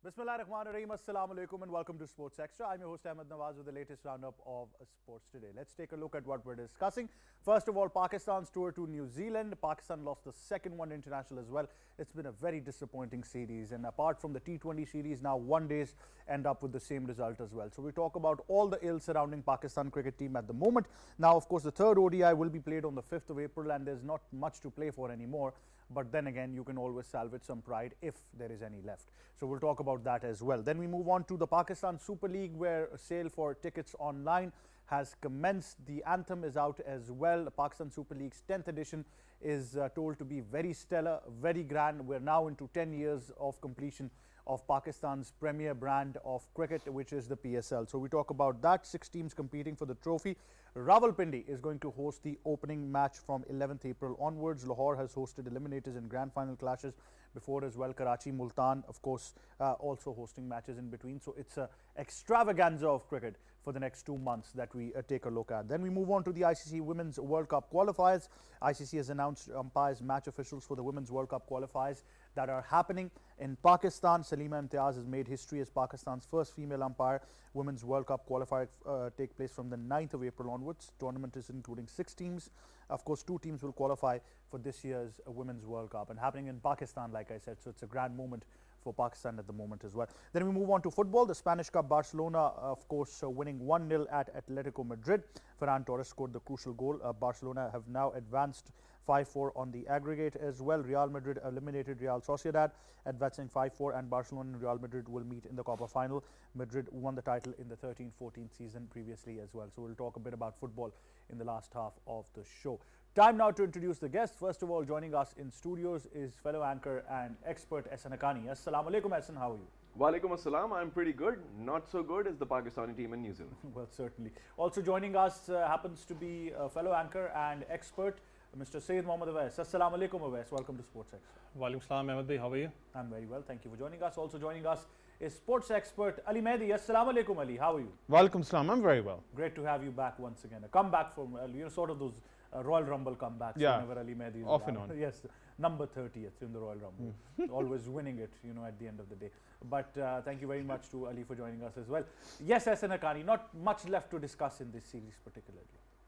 Bismillahirrahmanirrahim. Assalamu alaikum and welcome to Sports Extra. I'm your host Ahmed Nawaz with the latest roundup of sports today. Let's take a look at what we're discussing. First of all, Pakistan's tour to New Zealand. Pakistan lost the second one international as well. It's been a very disappointing series, and apart from the T20 series, now one days end up with the same result as well. So we talk about all the ills surrounding Pakistan cricket team at the moment. Now, of course, the third ODI will be played on the 5th of April and there's not much to play for anymore. But then again, you can always salvage some pride if there is any left. So we'll talk about that as well. Then we move on to the Pakistan Super League, where a sale for tickets online has commenced. The anthem is out as well. The Pakistan Super League's 10th edition is told to be very stellar, very grand. We're now into 10 years of completion of Pakistan's premier brand of cricket, which is the PSL. So we talk about that. 6 teams competing for the trophy. Rawalpindi is going to host the opening match from 11th April onwards. Lahore has hosted eliminators in grand final clashes before as well. Karachi, Multan, of course, also hosting matches in between. So it's an extravaganza of cricket for the next 2 months that we take a look at. Then we move on to the ICC Women's World Cup qualifiers. ICC has announced umpires, match officials for the Women's World Cup qualifiers that are happening in Pakistan. Salima Imtiaz has made history as Pakistan's first female umpire. Women's World Cup qualifier take place from the 9th of April onwards. Tournament is including 6 teams. Of course, 2 teams will qualify for this year's Women's World Cup, and happening in Pakistan, like I said. So it's a grand moment for Pakistan at the moment as well. Then we move on to football. The Spanish Cup, Barcelona, of course, winning 1-0 at Atletico Madrid. Ferran Torres scored the crucial goal. Barcelona have now advanced 5-4 on the aggregate as well. Real Madrid eliminated Real Sociedad, advancing 5-4, and Barcelona and Real Madrid will meet in the Copa final. Madrid won the title in the 13-14 season previously as well. So we'll talk a bit about football in the last half of the show. Time now to introduce the guests. First of all, joining us in studios is fellow anchor and expert Ehsan Haqqani. Assalamu alaikum, Ehsan. How are you? Walaikum assalam. I'm pretty good. Not so good as the Pakistani team in New Zealand. Well, certainly. Also joining us happens to be a fellow anchor and expert, Mr. Sayyid Mohammad Awais. Assalamu alaikum, Awais. Welcome to Sports Extra. Walaikum salam, Ahmed bhai. How are you? I'm very well. Thank you for joining us. Also joining us is sports expert Ali Mehdi. Assalamu alaikum, Ali. How are you? Walaikum salam. I'm very well. Great to have you back once again. A comeback from, sort of those Royal Rumble comebacks. Yeah, whenever Ali Mehdi is off and around. on. Yes, number 30th in the Royal Rumble. Always winning it, at the end of the day. But thank you very much to Ali for joining us as well. Yes, Ehsan Haqqani, not much left to discuss in this series particularly.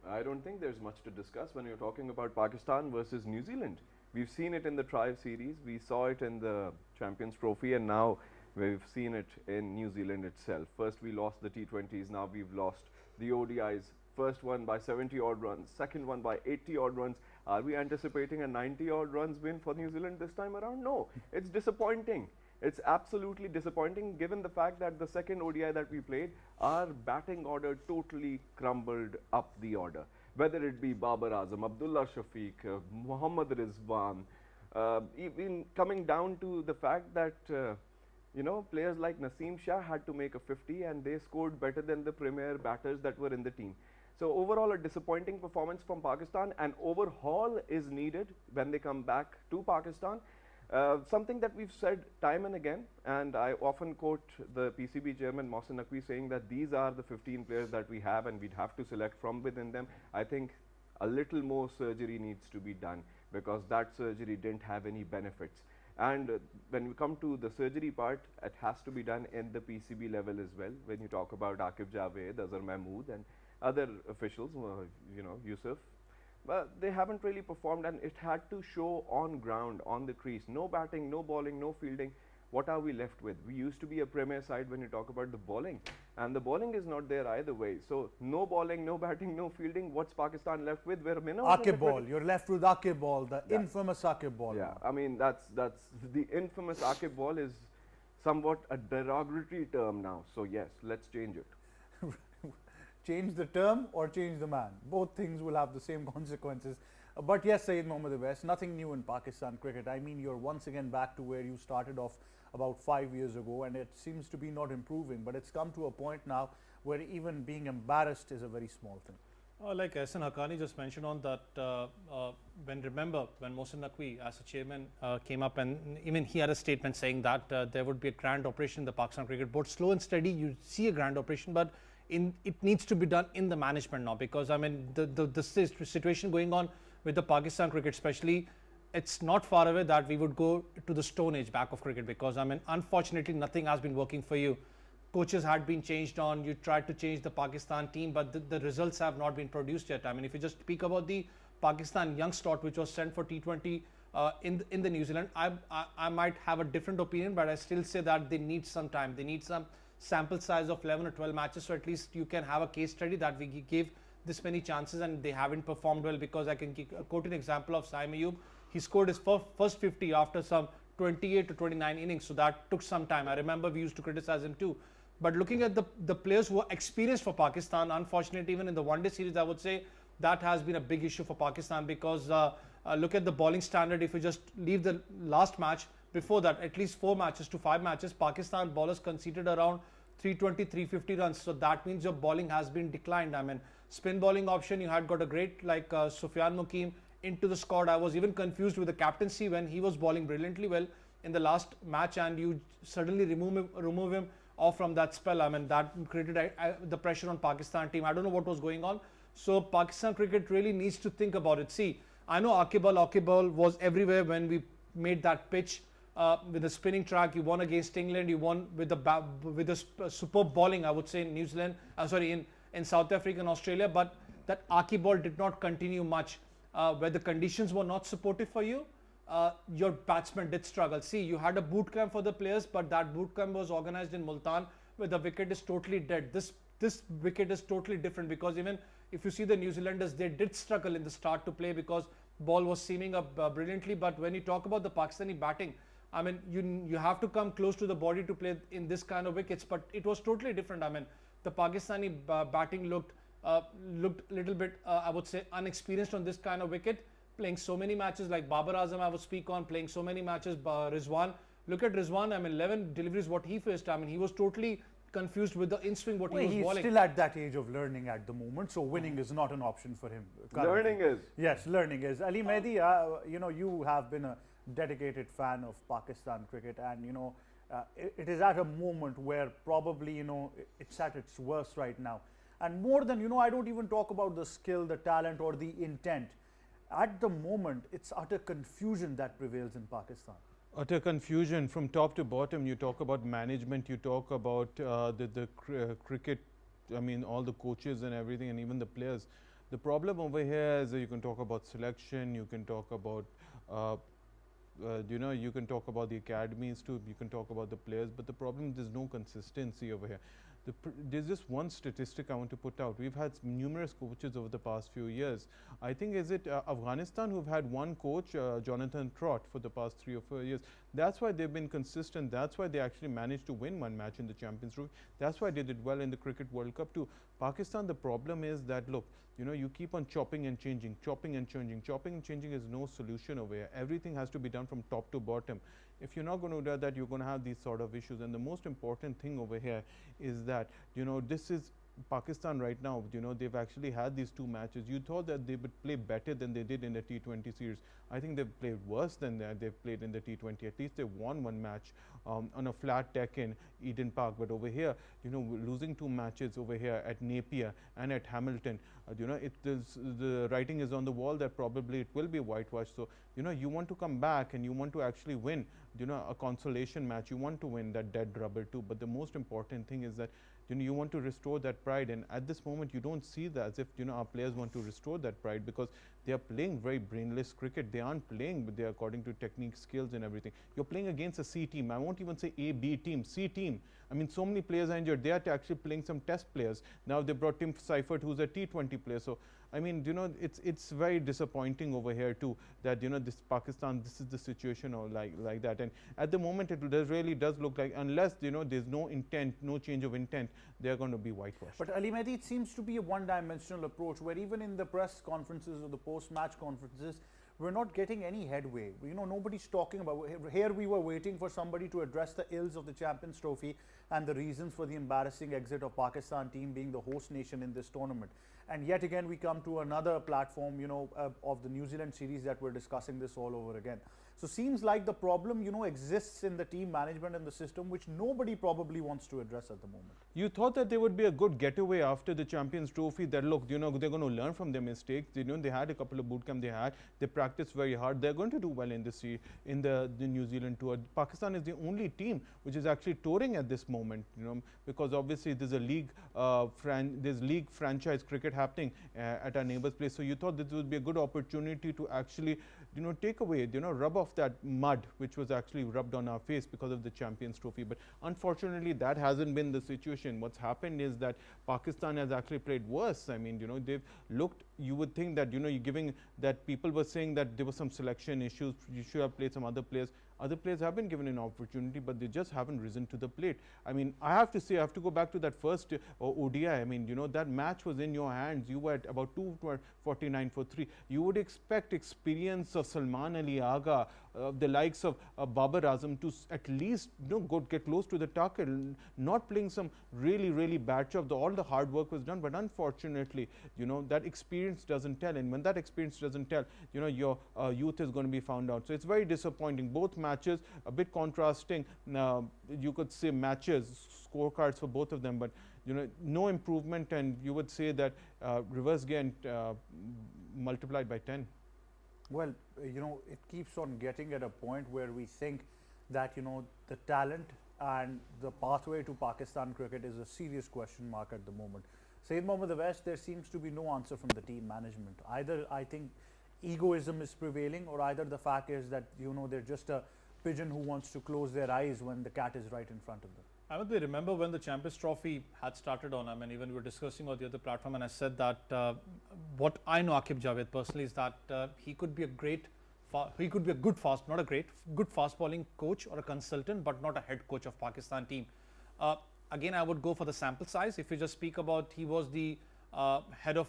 I don't think there's much to discuss when you're talking about Pakistan versus New Zealand. We've seen it in the Tribe series, we saw it in the Champions Trophy, and now we've seen it in New Zealand itself. First we lost the T20s, now we've lost the ODIs. First one by 70 odd runs, second one by 80 odd runs. Are we anticipating a 90 odd runs win for New Zealand this time around? No, it's disappointing. It's absolutely disappointing given the fact that the second ODI that we played, our batting order totally crumbled up the order. Whether it be Babar Azam, Abdullah Shafiq, Mohammad Rizwan, even coming down to the fact that players like Naseem Shah had to make a 50 and they scored better than the premier batters that were in the team. So overall a disappointing performance from Pakistan. An overhaul is needed when they come back to Pakistan. Something that we've said time and again, and I often quote the PCB chairman Mohsin Naqvi saying that these are the 15 players that we have and we'd have to select from within them. I think a little more surgery needs to be done because that surgery didn't have any benefits. And when we come to the surgery part, it has to be done in the PCB level as well. When you talk about Aqib Javed, Azhar Mahmood and other officials, Yusuf, but they haven't really performed, and it had to show on ground, on the crease. No batting, no bowling, no fielding. What are we left with? We used to be a premier side when you talk about the bowling, and the bowling is not there either way. So no bowling, no batting, no fielding. What's Pakistan left with? We're Aqib ball. You're left with Aqib ball, the infamous Aqib ball. Yeah, I mean that's the infamous Aqib ball is somewhat a derogatory term now. So yes, let's change it. Change the term or change the man. Both things will have the same consequences. But yes, Sayyid Mohammad Awais, nothing new in Pakistan cricket. I mean, you're once again back to where you started off about 5 years ago, and it seems to be not improving. But it's come to a point now where even being embarrassed is a very small thing. Like Ehsan Haqqani just mentioned on that, when Mohsin Naqvi as a chairman came up, and even he had a statement saying that there would be a grand operation in the Pakistan Cricket Board. Slow and steady, you see a grand operation, but it needs to be done in the management now, because I mean the situation going on with the Pakistan cricket especially, it's not far away that we would go to the stone age back of cricket, because I mean, unfortunately, nothing has been working for you. Coaches had been changed on. You tried to change the Pakistan team, but the results have not been produced yet. I mean, if you just speak about the Pakistan young slot which was sent for T20 in the New Zealand, I might have a different opinion, but I still say that they need some time. They need some sample size of 11 or 12 matches, so at least you can have a case study that we gave this many chances and they haven't performed well. Because I can quote an example of Saim Ayub. He scored his first 50 after some 28 to 29 innings, so that took some time. I remember we used to criticize him too. But looking at the players who are experienced for Pakistan, unfortunately, even in the one-day series, I would say that has been a big issue for Pakistan. Because look at the bowling standard. If you just leave the last match, before that, at least 4 matches to 5 matches, Pakistan bowlers conceded around 320, 350 runs. So that means your bowling has been declined. I mean, spin bowling option, you had got a great like Sufyan Mukim into the squad. I was even confused with the captaincy when he was bowling brilliantly well in the last match, and you suddenly remove him off from that spell. I mean, that created the pressure on Pakistan team. I don't know what was going on. So Pakistan cricket really needs to think about it. See, I know Akibal was everywhere when we made that pitch with the spinning track. You won against England. You won with the superb bowling, I would say, in New Zealand. In South Africa and Australia. But that Akibal did not continue much. Where the conditions were not supportive for you, your batsmen did struggle. See, you had a boot camp for the players, but that boot camp was organized in Multan, where the wicket is totally dead. This wicket is totally different, because even if you see the New Zealanders, they did struggle in the start to play because ball was seaming up brilliantly. But when you talk about the Pakistani batting, I mean, you have to come close to the body to play in this kind of wickets. But it was totally different. I mean, the Pakistani batting looked a little bit, I would say, unexperienced on this kind of wicket. Playing so many matches, like Babar Azam, I would speak on, playing so many matches. Rizwan, look at Rizwan. I mean, 11 deliveries what he faced. I mean, he was totally confused with the in-swing what he was bowling. He's still at that age of learning at the moment, so winning is not an option for him currently. Learning is. Yes, learning is. Ali Mehdi, you know, you have been a dedicated fan of Pakistan cricket, and you know, it is at a moment where probably, you know, it's at its worst right now. And more than, you know, I don't even talk about the skill, the talent, or the intent. At the moment, it's utter confusion that prevails in Pakistan. Utter confusion from top to bottom. You talk about management, you talk about cricket, I mean, all the coaches and everything, and even the players. The problem over here is that you can talk about selection, you can talk about, you know, you can talk about the academies too, you can talk about the players, but the problem is there's no consistency over here. There's just one statistic I want to put out. We've had numerous coaches over the past few years. I think is it Afghanistan who've had one coach, Jonathan Trott, for the past 3 or 4 years. That's why they've been consistent. That's why they actually managed to win one match in the Champions Trophy. That's why they did well in the Cricket World Cup too. Pakistan, the problem is that, look, you know, you keep on chopping and changing, chopping and changing. Chopping and changing is no solution over here. Everything has to be done from top to bottom. If you're not going to do that, you're going to have these sort of issues. And the most important thing over here is that, you know, this is Pakistan right now. You know, they've actually had these 2 matches. You thought that they would play better than they did in the T20 series. I think they've played worse than they've played in the T20. At least they won 1 match on a flat deck in Eden Park. But over here, you know, losing 2 matches over here at Napier and at Hamilton, you know, the writing is on the wall that probably it will be whitewashed. So, you know, you want to come back and you want to actually win, you know, a consolation match. You want to win that dead rubber too. But the most important thing is that, you know, you want to restore that pride, and at this moment you don't see that as if, you know, our players want to restore that pride, because they are playing very brainless cricket. They aren't playing with their according to technique, skills and everything. You're playing against a C team. I won't even say A, B team, C team. I mean, so many players are injured. They are actually playing some test players. Now they brought Tim Seifert, who's a T20 player. So, I mean, you know, it's very disappointing over here too, that, you know, this Pakistan, this is the situation or like that. And at the moment, it really does look like, unless, you know, there's no intent, no change of intent, they're going to be whitewashed. But Ali Mehdi, it seems to be a one-dimensional approach, where even in the press conferences or the post-match conferences, we're not getting any headway. You know, nobody's talking about. Here we were waiting for somebody to address the ills of the Champions Trophy and the reasons for the embarrassing exit of Pakistan team being the host nation in this tournament. And yet again, we come to another platform, you know, of the New Zealand series, that we're discussing this all over again. So seems like the problem, exists in the team management and the system, which nobody probably wants to address at the moment. You thought that there would be a good getaway after the Champions Trophy, that look, they're going to learn from their mistakes. They had a couple of boot camp they practiced very hard. They're going to do well in the New Zealand tour. Pakistan is the only team which is actually touring at this moment, because obviously there's a league, there's league franchise cricket happening at our neighbor's place. So you thought this would be a good opportunity to actually, take away, rub off that mud which was actually rubbed on our face because of the Champions Trophy. But unfortunately, that hasn't been the situation. What's happened is that Pakistan has actually played worse. I mean, they've looked, you would think that, you're giving that, people were saying that there were some selection issues, you should have played some other players. Other players have been given an opportunity, but they just haven't risen to the plate. I mean, I have to say, I have to go back to that first ODI. I mean, that match was in your hands. You were at about 249 for 3. You would expect experience of Salman Ali Agha, the likes of Babar Azam to at least get close to the target, not playing some really bad job. All the hard work was done, but unfortunately, that experience doesn't tell. And when that experience doesn't tell, your youth is going to be found out. So it's very disappointing. Both matches a bit contrasting. You could say scorecards for both of them, but no improvement, and you would say that reverse gain multiplied by 10. Well, it keeps on getting at a point where we think that, the talent and the pathway to Pakistan cricket is a serious question mark at the moment. Saeed Mohammad West, there seems to be no answer from the team management. Either I think egoism is prevailing, or either the fact is that, they're just a pigeon who wants to close their eyes when the cat is right in front of them. I would remember when the Champions Trophy had started on, even we were discussing on the other platform, and I said that what I know Aqib Javed personally is that he could be a good fast bowling coach or a consultant, but not a head coach of Pakistan team. Again, I would go for the sample size. If you just speak about, he was the head of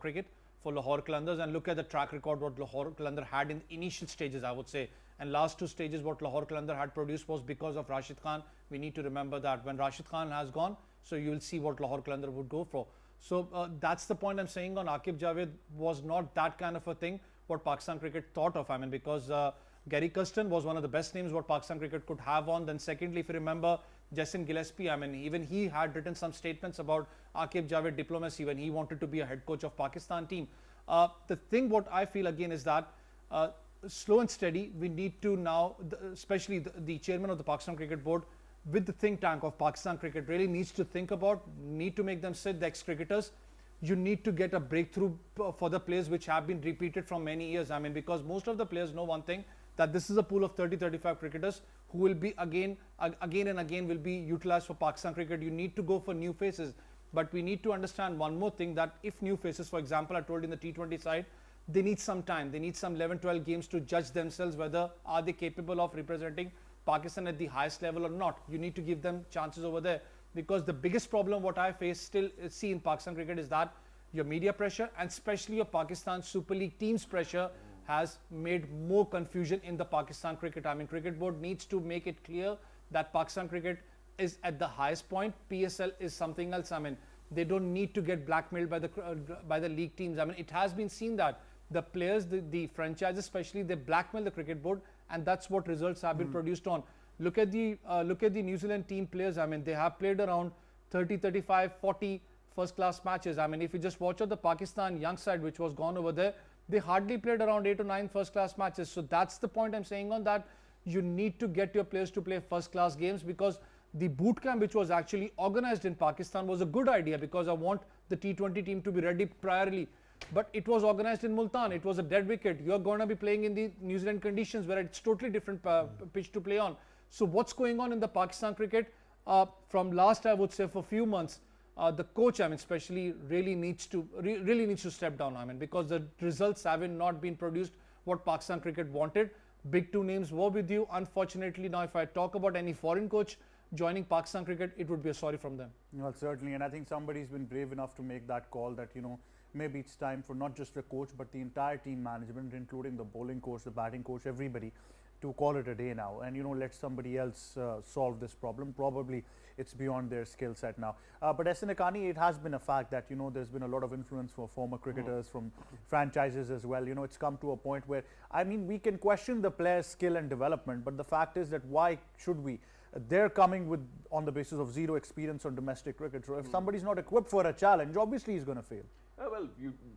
cricket for Lahore Qalandars, and look at the track record what Lahore Qalandar had in initial stages, I would say. And last two stages what Lahore Qalandar had produced was because of Rashid Khan. We need to remember that when Rashid Khan has gone, so you will see what Lahore Qalandar would go for. So that's the point I'm saying on Aqib Javed was not that kind of a thing what Pakistan cricket thought of. Because Gary Custon was one of the best names what Pakistan cricket could have on. Then secondly, if you remember, Jason Gillespie, even he had written some statements about Aqib Javed diplomacy when he wanted to be a head coach of Pakistan team. The thing what I feel again is that slow and steady, we need to now, especially the chairman of the Pakistan Cricket Board with the think tank of Pakistan cricket really needs to think about, need to make them sit, the ex-cricketers. You need to get a breakthrough for the players which have been repeated from many years. Because most of the players know one thing, that this is a pool of 30-35 cricketers who will be again and again will be utilized for Pakistan cricket. You need to go for new faces. But we need to understand one more thing, that if new faces, for example, I told in the T20 side, they need some time. They need some 11-12 games to judge themselves whether are they capable of representing Pakistan at the highest level or not. You need to give them chances over there, because the biggest problem what I still see in Pakistan cricket is that your media pressure, and especially your Pakistan Super League teams pressure, has made more confusion in the Pakistan cricket. Cricket board needs to make it clear that Pakistan cricket is at the highest point. PSL is something else. They don't need to get blackmailed by the league teams. It has been seen that the players, the franchises especially, they blackmail the cricket board, and that's what results have been produced on. Look at the New Zealand team players. They have played around 30, 35, 40 first class matches. If you just watch out the Pakistan young side which was gone over there, they hardly played around 8 or 9 first class matches. So that's the point I'm saying on that. You need to get your players to play first class games, because the boot camp which was actually organized in Pakistan was a good idea, because I want the T20 team to be ready priorly. But it was organized in Multan. It was a dead wicket. You're going to be playing in the New Zealand conditions where it's totally different pitch to play on. So what's going on in the Pakistan cricket from last, I would say, for a few months, the coach, especially really needs to step down. Because the results haven't not been produced what Pakistan cricket wanted. Big two names were with you. Unfortunately, now if I talk about any foreign coach joining Pakistan cricket, it would be a sorry from them. Well, certainly, and I think somebody's been brave enough to make that call that, maybe it's time for not just the coach but the entire team management, including the bowling coach, the batting coach, everybody, to call it a day now and let somebody else solve this problem. Probably it's beyond their skill set now. But Esenakani, it has been a fact that there's been a lot of influence for former cricketers from franchises as well. It's come to a point where, I mean, we can question the player's skill and development, but the fact is that why should we? They're coming with on the basis of zero experience on domestic cricket. So if somebody's not equipped for a challenge, obviously he's going to fail. Well,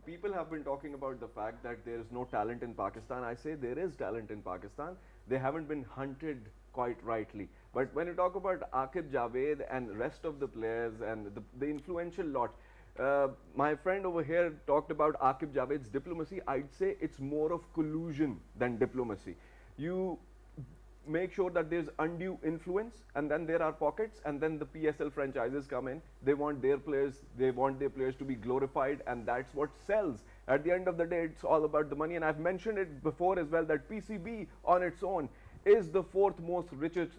people have been talking about the fact that there is no talent in Pakistan. I say there is talent in Pakistan. They haven't been hunted quite rightly. But when you talk about Aqib Javed and rest of the players and the influential lot, my friend over here talked about Aqib Javed's diplomacy. I'd say it's more of collusion than diplomacy. You make sure that there's undue influence, and then there are pockets, and then the PSL franchises come in. They want their players to be glorified, and that's what sells. At the end of the day, it's all about the money. And I've mentioned it before as well that PCB on its own is the fourth most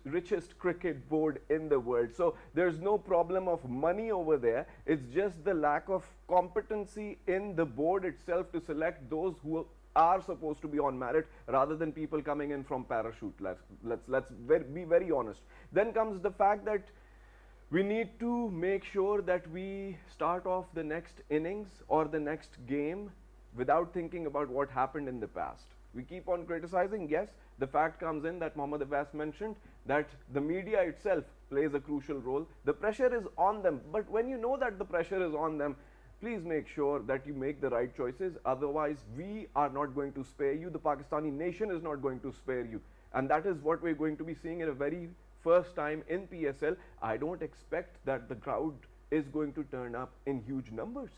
richest cricket board in the world. So there's no problem of money over there. It's just the lack of competency in the board itself to select those who are supposed to be on merit rather than people coming in from parachute. Let's be very honest. Then comes the fact that we need to make sure that we start off the next innings or the next game without thinking about what happened in the past. We keep on criticizing. Yes, the fact comes in that Mohammad Abbas mentioned that the media itself plays a crucial role. The pressure is on them, but when you know that the pressure is on them, please make sure that you make the right choices. Otherwise, we are not going to spare you. The Pakistani nation is not going to spare you. And that is what we're going to be seeing in a very first time in PSL. I don't expect that the crowd is going to turn up in huge numbers.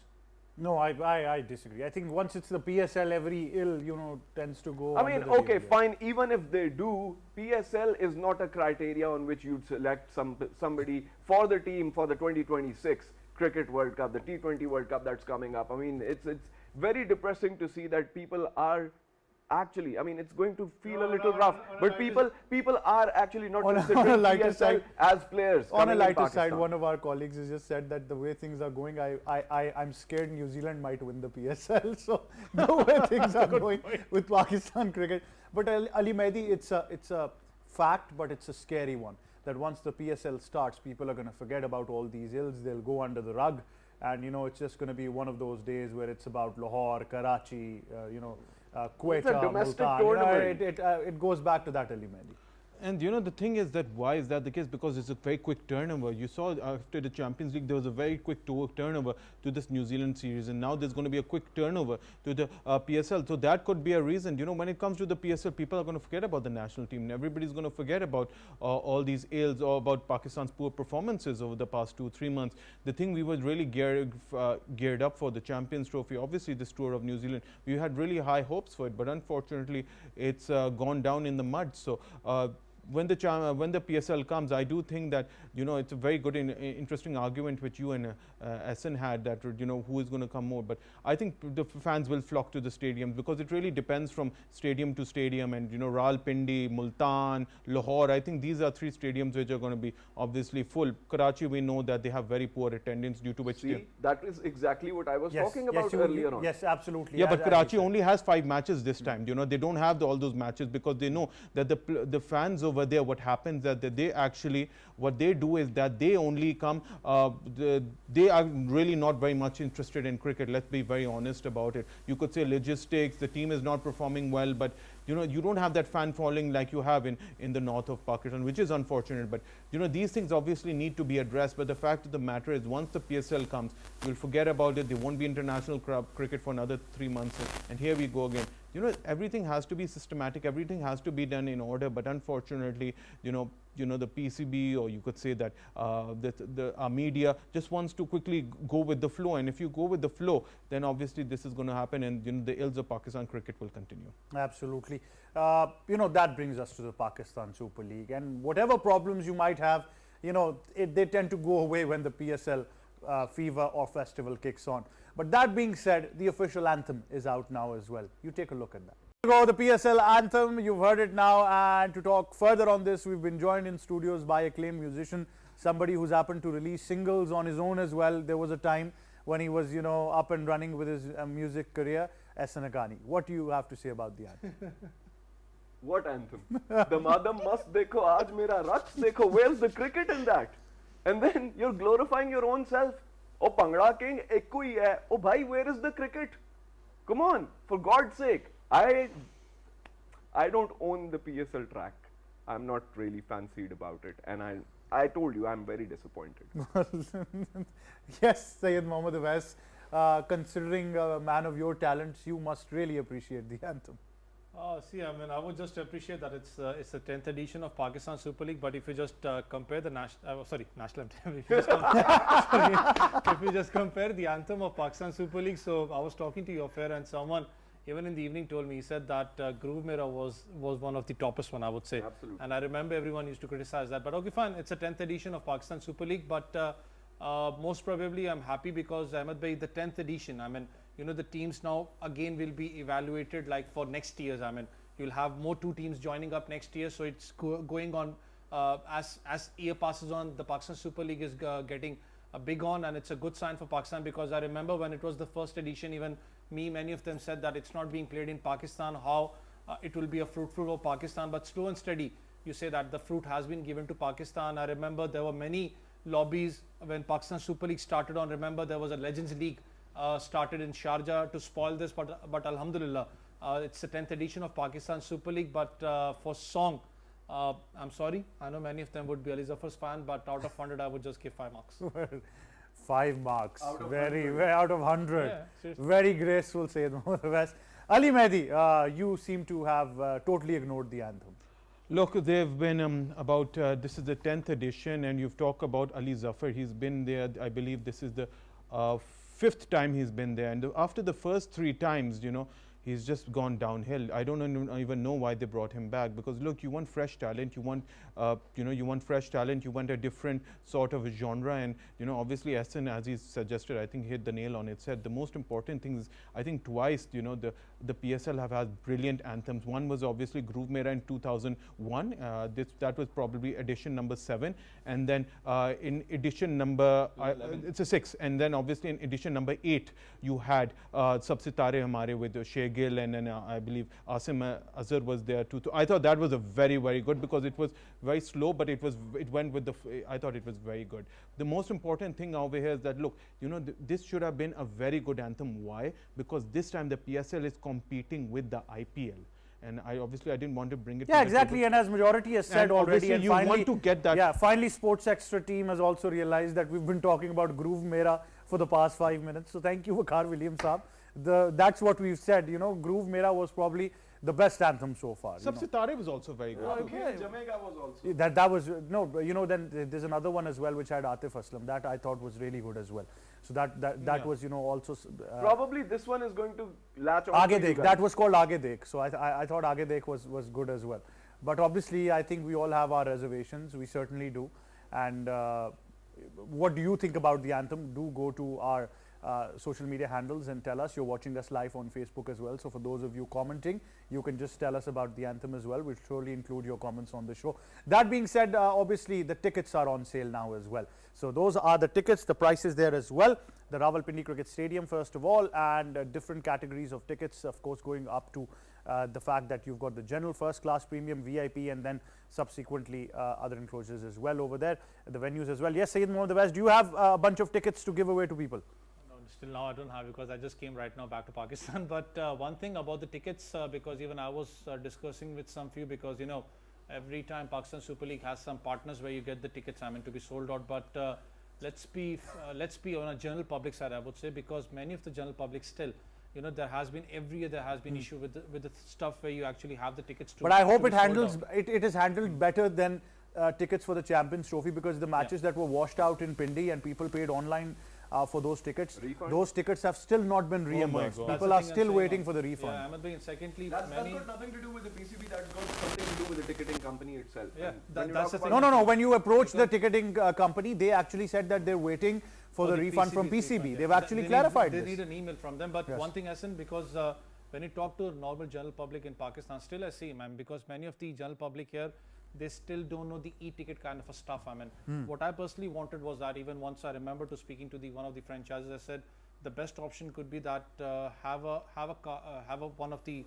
No, I disagree. I think once it's the PSL, every ill, tends to go. I mean, okay, fine. Even if they do, PSL is not a criteria on which you'd select somebody for the team for the 2026 Cricket World Cup, the T20 World Cup that's coming up. I mean, it's very depressing to see that people are actually, I mean, it's going to feel a little rough, but people are actually not considering PSL as players. On a lighter side, one of our colleagues has just said that the way things are going, I'm scared New Zealand might win the PSL. So the way things are going with Pakistan cricket. But Ali Mehdi, it's a fact, but it's a scary one. That once the PSL starts, people are going to forget about all these ills. They'll go under the rug, and it's just going to be one of those days where it's about Lahore, Karachi, Quetta, it's a domestic Multan. tournament. It goes back to that, Ali Mehdi. And the thing is that why is that the case? Because it's a very quick turnover. You saw after the Champions League, there was a very quick turnover to this New Zealand series, and now there's going to be a quick turnover to the PSL. So that could be a reason. When it comes to the PSL, people are going to forget about the national team, and everybody's going to forget about all these ails or about Pakistan's poor performances over the past 2-3 months. The thing we were really geared up for, the Champions Trophy, obviously this tour of New Zealand, we had really high hopes for it, but unfortunately, it's gone down in the mud. So when the PSL comes, I do think that it's a very good and interesting argument which you and Essen had, that who is going to come more. But I think the fans will flock to the stadiums because it really depends from stadium to stadium. And Rawalpindi, Multan, Lahore, I think these are 3 stadiums which are going to be obviously full. Karachi, we know that they have very poor attendance due to which. See, that is exactly what I was talking about earlier on. Yes, absolutely. Yeah, but Karachi only has 5 matches this time. They don't have all those matches because they know that the fans over there, what happens that they actually, what they do is that they only come, they are really not very much interested in cricket. Let's be very honest about it. You could say logistics, the team is not performing well, but you don't have that fan following like you have in the north of Pakistan, which is unfortunate. But these things obviously need to be addressed. But the fact of the matter is, once the PSL comes, you'll forget about it. There won't be international cricket for another 3 months, and here we go again. Everything has to be systematic. Everything has to be done in order. But unfortunately, the PCB, or you could say that the media just wants to quickly go with the flow. And if you go with the flow, then obviously this is going to happen, and the ills of Pakistan cricket will continue. Absolutely. That brings us to the Pakistan Super League, and whatever problems you might have, they tend to go away when the PSL fever or festival kicks on. But that being said, the official anthem is out now as well. You take a look at that. The PSL anthem, you've heard it now, and to talk further on this, we've been joined in studios by acclaimed musician, somebody who's happened to release singles on his own as well. There was a time when he was, up and running with his music career. Esenakani, what do you have to say about the anthem? What anthem? The Madam must dekho, aaj mera raqs dekho. Where's the cricket in that? And then you're glorifying your own self. Oh, Pangra King, ekko hi hai. Oh, bhai, where is the cricket? Come on, for God's sake. I don't own the PSL track. I'm not really fancied about it. And I told you, I'm very disappointed. Yes, Syed Mohammad Awais, considering a man of your talents, you must really appreciate the anthem. See, I mean, I would just appreciate that it's the 10th edition of Pakistan Super League. But if you just compare the national anthem, if you just if you just compare the anthem of Pakistan Super League, so I was talking to your fair and someone even in the evening told me, he said that Groove Mera was one of the toppest one, I would say. Absolutely. And I remember everyone used to criticize that. But okay, fine, it's a 10th edition of Pakistan Super League. But most probably, I'm happy because Ahmed Bhai, the 10th edition. I mean, you know, the teams now again will be evaluated like for next year's. I mean, you'll have more 2 teams joining up next year, so it's going on as year passes on. The Pakistan Super League is getting big on, and it's a good sign for Pakistan because I remember when it was the first edition, even many of them said that it's not being played in Pakistan, how it will be a fruitful for Pakistan. But slow and steady, you say that the fruit has been given to Pakistan. I remember there were many lobbies when Pakistan Super League started on. Remember there was a Legends League started in Sharjah to spoil this, but Alhamdulillah, it's the 10th edition of Pakistan Super League. But for song, I'm sorry, I know many of them would be Ali Zafar's fan, but out of 100 I would just give 5 marks. 5 marks, Out of very 100. out of 100. Yeah, seriously. Very graceful, Syed Mohammad Awais. Ali Mehdi, you seem to have totally ignored the anthem. Look, they've been about, this is the 10th edition, and you've talked about Ali Zafar. He's been there, I believe this is the 5th time he's been there. And after the first 3 times, you know, he's just gone downhill. I don't even know why they brought him back, because look, you want fresh talent, you want you want fresh talent, you want a different sort of a genre. And you know, obviously Hassan, as he suggested, I think he hit the nail on its head. The most important thing is, I think twice, you know, the PSL have had brilliant anthems. One was obviously Groove Mera in 2001. That was probably edition number 7, and then in edition number it's a 6, and then obviously in edition number 8 you had Sab Sitare Hamare with Shay Gill, and then I believe Asim Azhar was there too. So I thought that was a very good, because it was very slow, but it went with the I thought it was very good. The most important thing over here is that look, you know, this should have been a very good anthem. Why? Because this time the PSL is competing with the IPL. And I didn't want to bring it. Yeah, exactly. And as majority has said already, and you finally, want to get that. Yeah, finally, Sports Extra team has also realized that we've been talking about Groove Mera for the past 5 minutes. So thank you, Waqar Williams saab. That's what we've said. You know, Groove Mera was probably the best anthem so far. Sab Sitare was also very good. Okay, Jamaica was also. That was no, but you know, then there's another one as well which had Atif Aslam. That I thought was really good as well. So that was, you know, also Probably this one is going to latch on. Aage Dekh. That was called Aage Dekh. So I thought Aage Dekh was good as well. But obviously, I think we all have our reservations. We certainly do. And what do you think about the anthem? Do go to our social media handles and tell us. You're watching us live on Facebook as well. So for those of you commenting, you can just tell us about the anthem as well. We'll surely include your comments on the show. That being said, obviously the tickets are on sale now as well. So those are the tickets, the prices there as well. The Rawalpindi Cricket Stadium first of all, and different categories of tickets, of course, going up to the fact that you've got the general, first class, premium, VIP, and then subsequently other enclosures as well over there, the venues as well. Yes, Syed Mohammad Awais, do you have a bunch of tickets to give away to people? Still now I don't have, because I just came right now back to Pakistan. But one thing about the tickets, because even I was discussing with some few, because you know, every time Pakistan Super League has some partners where you get the tickets, I mean, to be sold out. But let's be on a general public side, I would say, because many of the general public still, you know, there has been every year there has been issue with the stuff where you actually have the tickets to. But I hope to it be sold handles out. it is handled better than tickets for the Champions Trophy, because the matches that were washed out in Pindi and people paid online for those tickets, Refund? those tickets have still not been reimbursed. God. People That's are the thing I'm still saying. waiting for the refund. Yeah, Ahmed Bhai, and secondly, That's many. got nothing to do with the PCB. That's got something to do with the ticketing company itself. Yeah, And that- when you that's talk the about- thing. No. When you approach the ticketing company, they actually said that they're waiting for the refund from PCB. PCB. Yeah. They've actually clarified They this. need an email from them. But Yes. one thing, Hassan, because when you talk to normal general public in Pakistan, still I see, man, because many of the general public here, they still don't know the e-ticket kind of a stuff. I mean, what I personally wanted was that, even once I remember to speaking to one of the franchises, I said the best option could be that have one of the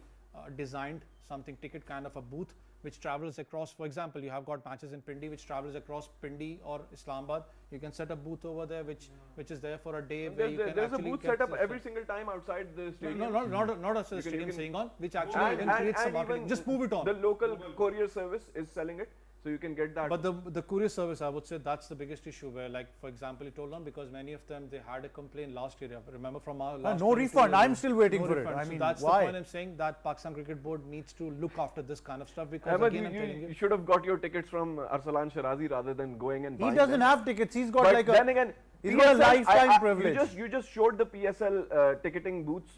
designed something ticket kind of a booth which travels across. For example, you have got matches in Pindi which travels across Pindi or Islamabad. You can set a booth over there which is there for a day where you can there's a actually booth get set up every single time outside the stadium. no, not a stadium saying on, which actually And- even creates some and marketing. even Just move it on. The local courier service is selling it, so you can get that. But the courier service, I would say that's the biggest issue where, like, for example, it told on because many of them, they had a complaint last year. Remember from our last no 22 refund. years I'm ago. still waiting No for refund. it. I So mean, that's why? the point I'm saying, that Pakistan Cricket Board needs to look after this kind of stuff because Ahmed, again, I'm telling you you. should have got your tickets from Arsalan Shirazi rather than going and buying He doesn't them. have tickets. He's got But like then a. again, He's got a PSL, lifetime privilege. You just showed the PSL ticketing booths,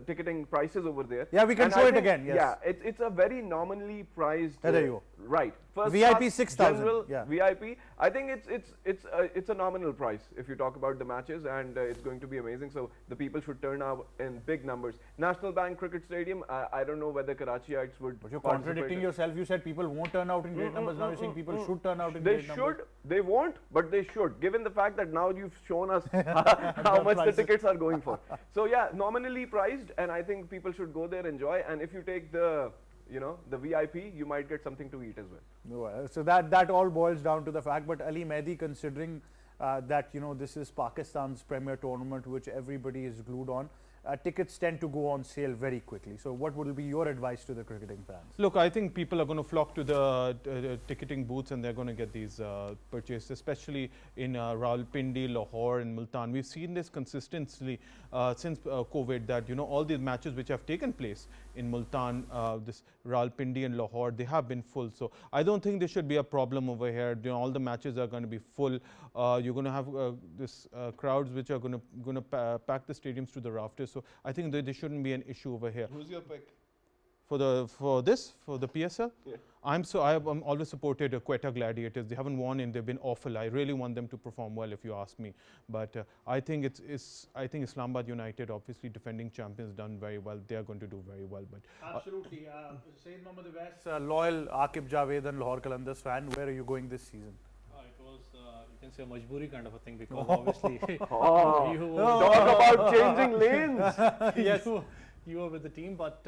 ticketing prices over there. Yeah, we can And show I it think- again, yes. Yeah, it's a very nominally priced. There you go. Right. First VIP class, 6,000, general, yeah. VIP. I think it's a nominal price if you talk about the matches, and it's going to be amazing. So the people should turn out in big numbers. National Bank Cricket Stadium. I don't know whether Karachiites would. But you're participate contradicting in- yourself. You said people won't turn out in great numbers. Now you're saying people should turn out in They great numbers. should, they won't, but they should, given the fact that now you've shown us how much the prices. tickets are going for. So yeah, nominally priced, and I think people should go there, enjoy, and if you take the, the VIP, you might get something to eat as well. Well, so that all boils down to the fact. But Ali Mehdi, considering that this is Pakistan's premier tournament, which everybody is glued on, tickets tend to go on sale very quickly. So what will be your advice to the cricketing fans? Look, I think people are going to flock to the ticketing booths and they're going to get these purchased, especially in Rawalpindi, Lahore and Multan. We've seen this consistently since COVID, that all these matches which have taken place in Multan, this Rawalpindi and Lahore, they have been full. So I don't think there should be a problem over here. All the matches are going to be full. You're going to have this crowds which are going to pack the stadiums to the rafters. So I think there shouldn't be an issue over here. Who's your pick? For the PSL, Yeah. I'm always supported Quetta Gladiators. They haven't won and they've been awful. I really want them to perform well, if you ask me. But I think I think Islamabad United, obviously defending champions, done very well. They are going to do very well. But Absolutely. Sayyid Mohammad Awais, loyal Aqib Javed and Lahore Qalandars fan. Where are you going this season? It was, you can say, a majburi kind of a thing because obviously Oh, you talk about changing lanes. yes, you were with the team. But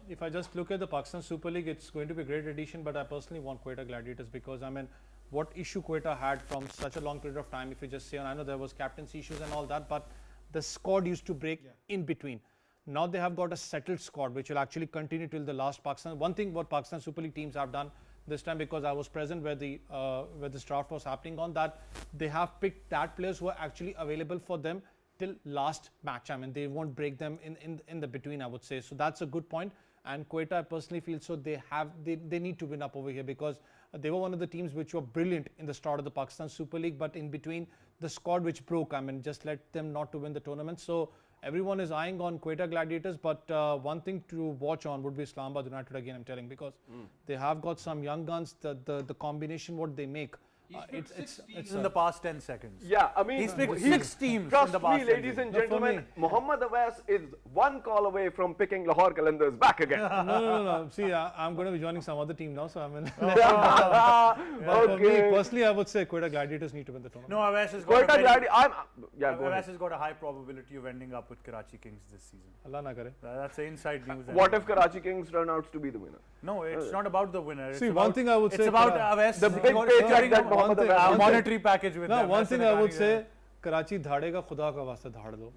if I just look at the Pakistan Super League, it's going to be a great addition. But I personally want Quetta Gladiators because, I mean, what issue Quetta had from such a long period of time, if you just say, and I know there was captaincy issues and all that, but the squad used to break in between. Now they have got a settled squad which will actually continue till the last Pakistan. One thing what Pakistan Super League teams have done this time, because I was present where the draft was happening on that, they have picked that players who are actually available for them till last match. I mean, they won't break them in the between, I would say. So that's a good point. And Quetta, I personally feel so they need to win up over here because they were one of the teams which were brilliant in the start of the Pakistan Super League, but in between the squad which broke, I mean, just let them not to win the tournament. So everyone is eyeing on Quetta Gladiators, but one thing to watch on would be Islamabad United again, I'm telling, because they have got some young guns, the combination what they make. It's in the past 10 seconds. Yeah, I mean, He's picked 6 teams in trust the me, past 10 ladies and gentlemen, Mohammad Awais is one call away from picking Lahore Qalandars back again. No. See, I'm going to be joining some other team now, so I mean. But for me, personally, I would say Quetta Gladiators need to win the tournament. No, Awais has Quetta got Gladi- has got a high probability of ending up with Karachi Kings this season. Allah na kare. That's the inside news. What if Karachi Kings turn out to be the winner? No, it's not about the winner. It's See, about, one thing I would it's say, about Kara- Awais. The big paycheck that Mohammad Awais a will monetary package with No, them. one That's thing the I would Nakani, say, Karachi dhadega khuda ka wasta dhad do.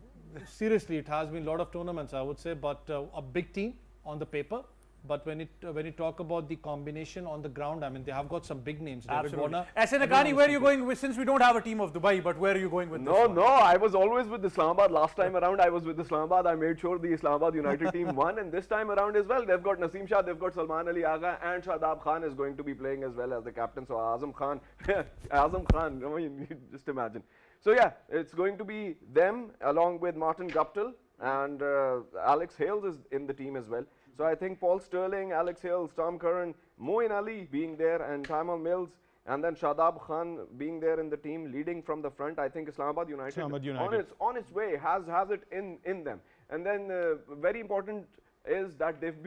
Seriously, it has been a lot of tournaments, I would say, but a big team on the paper. But when you talk about the combination on the ground, I mean, they have got some big names. David Absolutely. Warner, SN Nakani, everyone where are is you going with, since we don't have a team of Dubai, but where are you going with this No, one? no, I was always with Islamabad. Last time around, I was with Islamabad. I made sure the Islamabad United team won, and this time around as well, they've got Naseem Shah, they've got Salman Ali Agha, and Shadab Khan is going to be playing as well as the captain. So Azam Khan, I mean, just imagine. So yeah, it's going to be them along with Martin Guptill, and Alex Hales is in the team as well. So I think Paul Sterling, Alex Hales, Tom Curran, Moeen Ali being there, and Taimur Mills, and then Shadab Khan being there in the team, leading from the front. I think Islamabad United, on its way has it in them. And then very important is that they've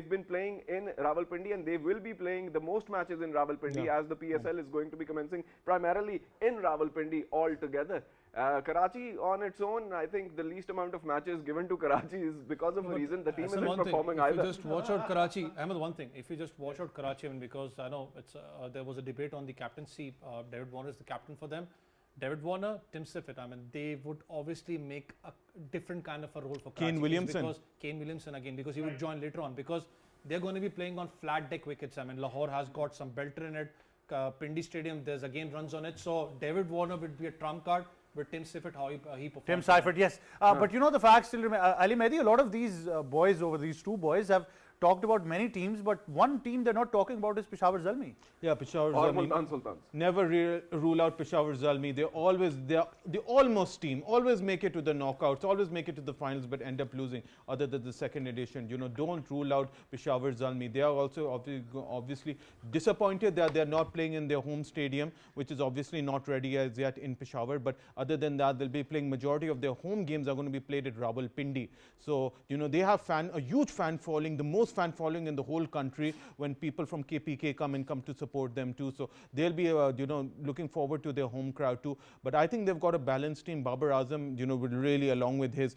been playing in Rawalpindi, and they will be playing the most matches in Rawalpindi as the PSL is going to be commencing primarily in Rawalpindi altogether. Karachi on its own, I think the least amount of matches given to Karachi is because of a reason the team Hassan, isn't one thing, performing if either. you just watch out Karachi, Ahmed, one thing, if you just watch out Karachi, I mean, because I know it's there was a debate on the captaincy. David Warner is the captain for them. David Warner, Tim Siffett, I mean, they would obviously make a different kind of a role for Karachi. Kane Williamson. Because Kane Williamson again, because he would join later on, because they're going to be playing on flat deck wickets. I mean, Lahore has got some belter in it. Pindi Stadium, there's again runs on it. So David Warner would be a trump card. But Tim Siffett, how he performed. Tim Seifert, yes. But you know, the fact still remains. Ali Mehdi, a lot of these boys over these two boys have talked about many teams, but one team they're not talking about is Peshawar Zalmi. Yeah, Peshawar Or Zalmi. Multan Sultans. Never rule out Peshawar Zalmi. They almost team, always make it to the knockouts, always make it to the finals, but end up losing. Other than the second edition, you know, don't rule out Peshawar Zalmi. They are also obviously disappointed that they are not playing in their home stadium, which is obviously not ready as yet in Peshawar. But other than that, they'll be playing majority of their home games are going to be played at Rawalpindi. So you know they have a huge fan following, the most fan following in the whole country when people from KPK come to support them too. So they'll be you know, looking forward to their home crowd too. But I think they've got a balanced team. Babar Azam, you know, will really, along with his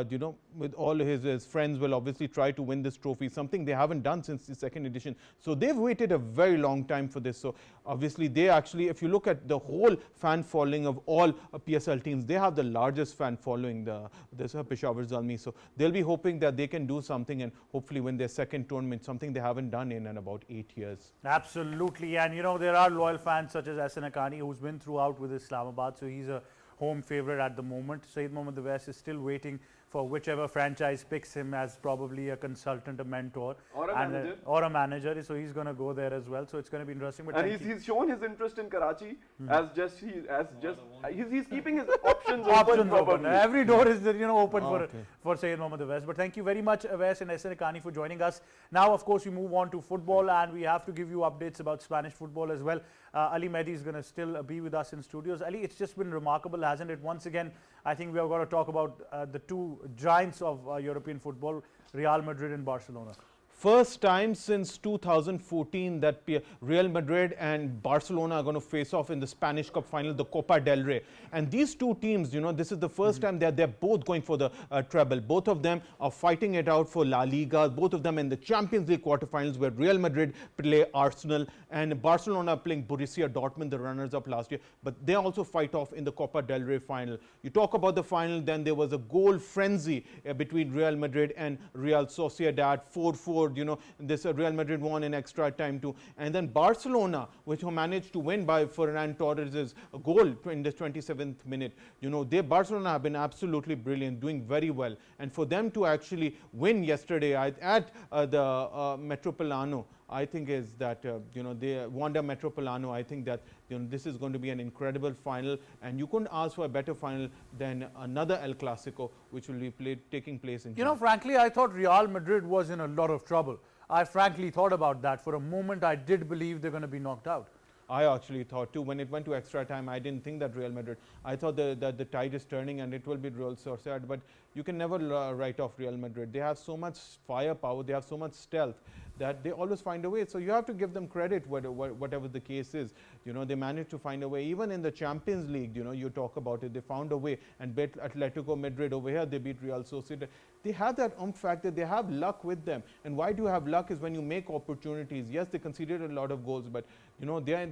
you know, with all his friends, will obviously try to win this trophy, something they haven't done since the second edition. So they've waited a very long time for this. So obviously they actually, if you look at the whole fan following of all PSL teams, they have the largest fan following, this Peshawar Zalmi. So they'll be hoping that they can do something and hopefully win their second tournament, something they haven't done in about 8 years. Absolutely, and you know, there are loyal fans such as Hassan Akani, who's been throughout with Islamabad, so he's a home favourite at the moment. Saeed Mohammad Awais is still waiting for whichever franchise picks him as probably a consultant, a mentor, Or a and manager. Or a manager. So he's going to go there as well. So it's going to be interesting. But And he's shown his interest in Karachi as he's keeping his options open. Probably. Every door is open Okay. for Saeed Mohammad Awais. But thank you very much, Awais and Hassan Akani, for joining us. Now, of course, we move on to football, and we have to give you updates about Spanish football as well. Ali Mehdi is going to still be with us in studios. Ali, it's just been remarkable, hasn't it? Once again, I think we are going to talk about the two giants of European football, Real Madrid and Barcelona. First time since 2014 that Real Madrid and Barcelona are going to face off in the Spanish Cup final, the Copa del Rey. And these two teams, you know, this is the first time that they're both going for the treble. Both of them are fighting it out for La Liga. Both of them in the Champions League quarterfinals, where Real Madrid play Arsenal and Barcelona playing Borussia Dortmund, the runners-up last year. But they also fight off in the Copa del Rey final. You talk about the final, then there was a goal frenzy between Real Madrid and Real Sociedad, 4-4. You know, this Real Madrid won in extra time too, and then Barcelona, which managed to win by Ferran Torres' goal in the 27th minute. You know, Barcelona have been absolutely brilliant, doing very well, and for them to actually win yesterday at the Metropolitano, I think is that you know, they Wanda Metropolitano. I think that, you know, this is going to be an incredible final, and you couldn't ask for a better final than another El Clasico, which will be taking place in. You know, frankly, I thought Real Madrid was in a lot of trouble. I frankly thought about that for a moment. I did believe they're going to be knocked out. I actually thought too, when it went to extra time, I didn't think that Real Madrid, I thought that the tide is turning and it will be Real Sociedad, but you can never write off Real Madrid. They have so much firepower, they have so much stealth that they always find a way. So you have to give them credit, whatever the case is. You know, they managed to find a way. Even in the Champions League, you know, you talk about it, they found a way and beat Atletico Madrid. Over here, they beat Real Sociedad. They have that factor, they have luck with them. And why do you have luck is when you make opportunities. Yes, they conceded a lot of goals, but you know, they are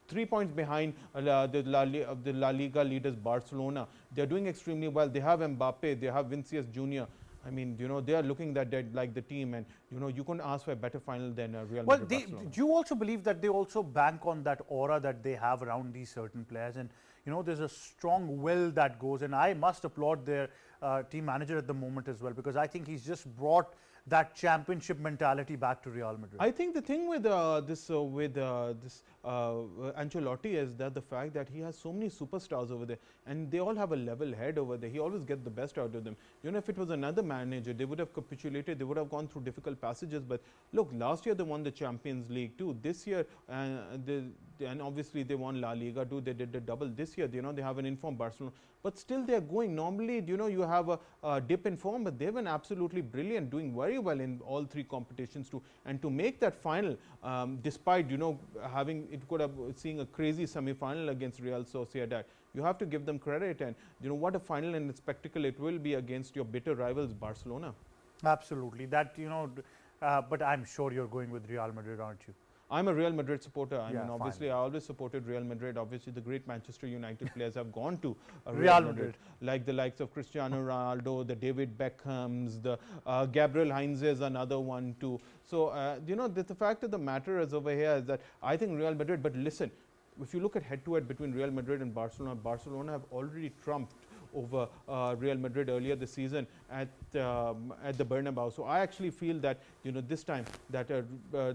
3 points behind the La Liga leaders Barcelona. They're doing extremely well. They have Mbappe, they have Vinicius Jr. I mean, you know, they are looking like the team, and you know, you couldn't ask for a better final than Real Madrid. Well, do you also believe that they also bank on that aura that they have around these certain players? And you know, there's a strong will that goes, and I must applaud their team manager at the moment as well, because I think he's just brought that championship mentality back to Real Madrid. I think the thing with this Ancelotti is that the fact that he has so many superstars over there, and they all have a level head over there. He always gets the best out of them. You know, if it was another manager, they would have capitulated, they would have gone through difficult passages. But look, last year they won the Champions League too. This year, and obviously they won La Liga too. They did the double. This year, you know, they have an informed Barcelona, but still they are going. Normally, you know, you have a dip in form, but they've been absolutely brilliant, doing very well in all three competitions too. And to make that final, despite, you know, having it could have seen a crazy semi-final against Real Sociedad. You have to give them credit, and you know what a final and a spectacle it will be against your bitter rivals Barcelona. Absolutely. That, but I'm sure you're going with Real Madrid, aren't you? I'm a Real Madrid supporter. I Yeah, mean, obviously, I always supported Real Madrid. Obviously, the great Manchester United players have gone to Real Madrid, like the likes of Cristiano Ronaldo, the David Beckhams, the Gabriel Heinze is another one too. So, the fact of the matter is over here is that I think Real Madrid, but listen, if you look at head-to-head between Real Madrid and Barcelona, Barcelona have already trumped over Real Madrid earlier this season at the Bernabeu. So I actually feel that this time that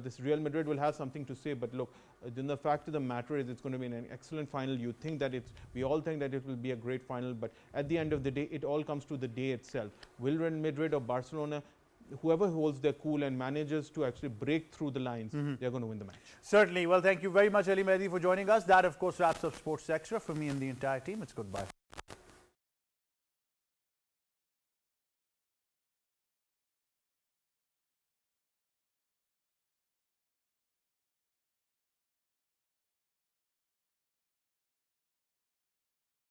this Real Madrid will have something to say. But look, then the fact of the matter is it's going to be an excellent final. We all think that it will be a great final. But at the end of the day, it all comes to the day itself. Will Real Madrid or Barcelona, whoever holds their cool and manages to actually break through the lines, they're going to win the match. Certainly. Well, thank you very much, Ali Mehdi, for joining us. That, of course, wraps up Sports Extra. For me and the entire team, it's goodbye.